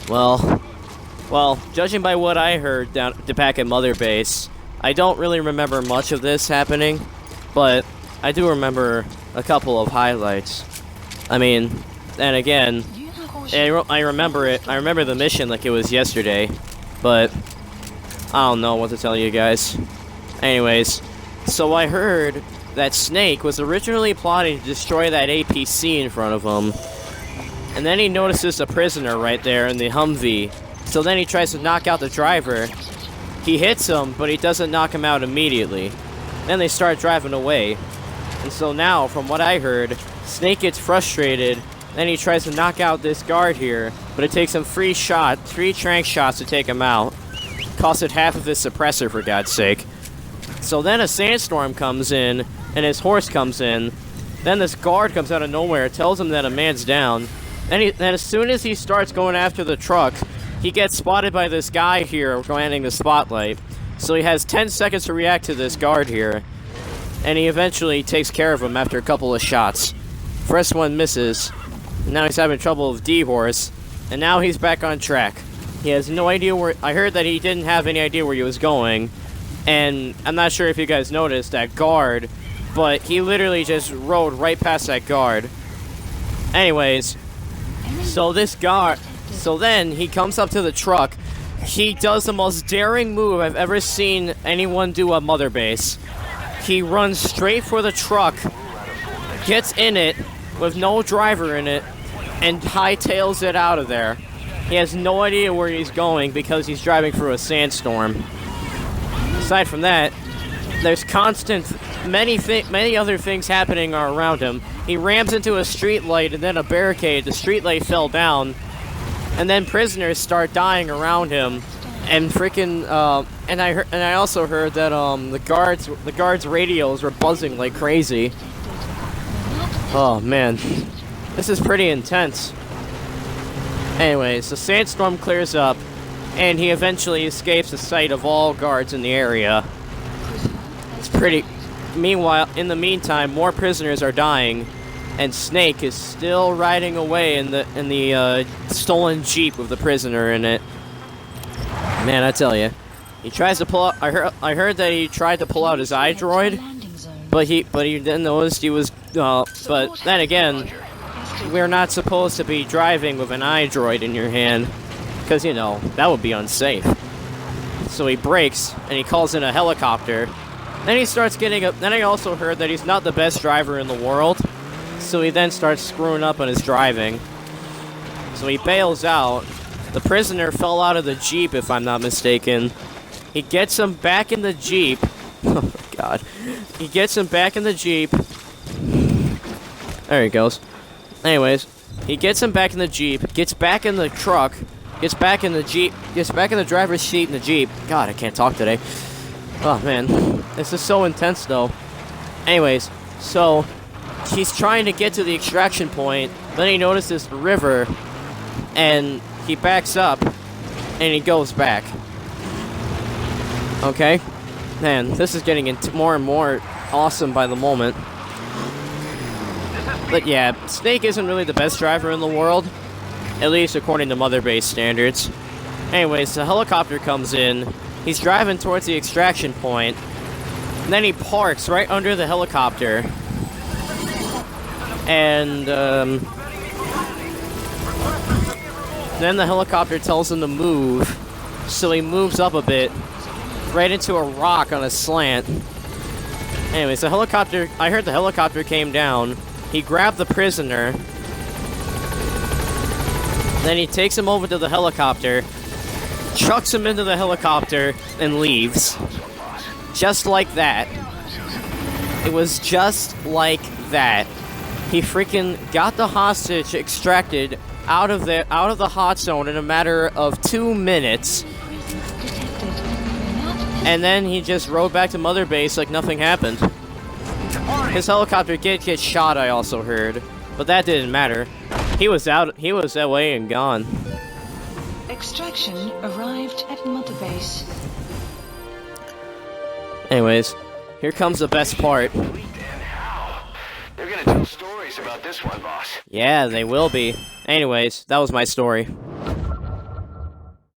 Well, judging by what I heard back at Mother Base, I don't really remember much of this happening, but I do remember a couple of highlights. I mean, and again, I remember it. I remember the mission like it was yesterday, but I don't know what to tell you guys. Anyways, so I heard that Snake was originally plotting to destroy that APC in front of him, and then he notices a prisoner right there in the Humvee. So then he tries to knock out the driver. He hits him, but he doesn't knock him out immediately. Then they start driving away. And so now, from what I heard, Snake gets frustrated. Then he tries to knock out this guard here, but it takes him 3 trank shots to take him out. Costed half of his suppressor, for God's sake. So then a sandstorm comes in, and his horse comes in. Then this guard comes out of nowhere, tells him that a man's down. Then as soon as he starts going after the truck, he gets spotted by this guy here, commanding the spotlight. So he has 10 seconds to react to this guard here. And he eventually takes care of him after a couple of shots. First one misses. Now he's having trouble with D-Horse. And now he's back on track. He has no idea where... I heard that he didn't have any idea where he was going. And I'm not sure if you guys noticed that guard, but he literally just rode right past that guard. Anyways, so this guard... So then, he comes up to the truck. He does the most daring move I've ever seen anyone do at Mother Base. He runs straight for the truck, gets in it, with no driver in it, and hightails it out of there. He has no idea where he's going because he's driving through a sandstorm. Aside from that, there's many other things happening around him. He rams into a street light and then a barricade. The street light fell down. And then prisoners start dying around him, and freaking and I also heard that the guards' radios were buzzing like crazy. Oh man, this is pretty intense. Anyways, the sandstorm clears up, and he eventually escapes the sight of all guards in the area. It's pretty. Meanwhile, in the meantime, more prisoners are dying. And Snake is still riding away in the stolen Jeep with the prisoner in it. Man, I tell you, he tries to pull out. I heard that he tried to pull out his iDroid, but he then noticed he was. But then again, we're not supposed to be driving with an iDroid in your hand, because you know that would be unsafe. So he brakes and he calls in a helicopter. Then he starts getting up. Then I also heard that he's not the best driver in the world. So he then starts screwing up on his driving. So he bails out. The prisoner fell out of the Jeep, if I'm not mistaken. He gets him back in the Jeep. Oh my god. He gets him back in the Jeep. There he goes. Anyways, he gets him back in the Jeep, gets back in the truck, gets back in the Jeep, gets back in the driver's seat in the Jeep. God, I can't talk today. Oh man. This is so intense though. Anyways, so he's trying to get to the extraction point, then he notices the river, and he backs up, and he goes back. Okay? Man, this is getting into more and more awesome by the moment. But yeah, Snake isn't really the best driver in the world, at least according to Mother Base standards. Anyways, the helicopter comes in, he's driving towards the extraction point, and then he parks right under the helicopter. And then the helicopter tells him to move, so he moves up a bit, right into a rock on a slant. Anyways, the helicopter, I heard the helicopter came down, he grabbed the prisoner, then he takes him over to the helicopter, chucks him into the helicopter, and leaves. Just like that. It was just like that. He freaking got the hostage extracted out of the hot zone in a matter of 2 minutes. And then he just rode back to Mother Base like nothing happened. His helicopter did get shot, I also heard, but that didn't matter. He was away and gone. Extraction arrived at Mother Base. Anyways, here comes the best part. They're gonna tell stories about this one, boss. Yeah, they will be. Anyways, that was my story.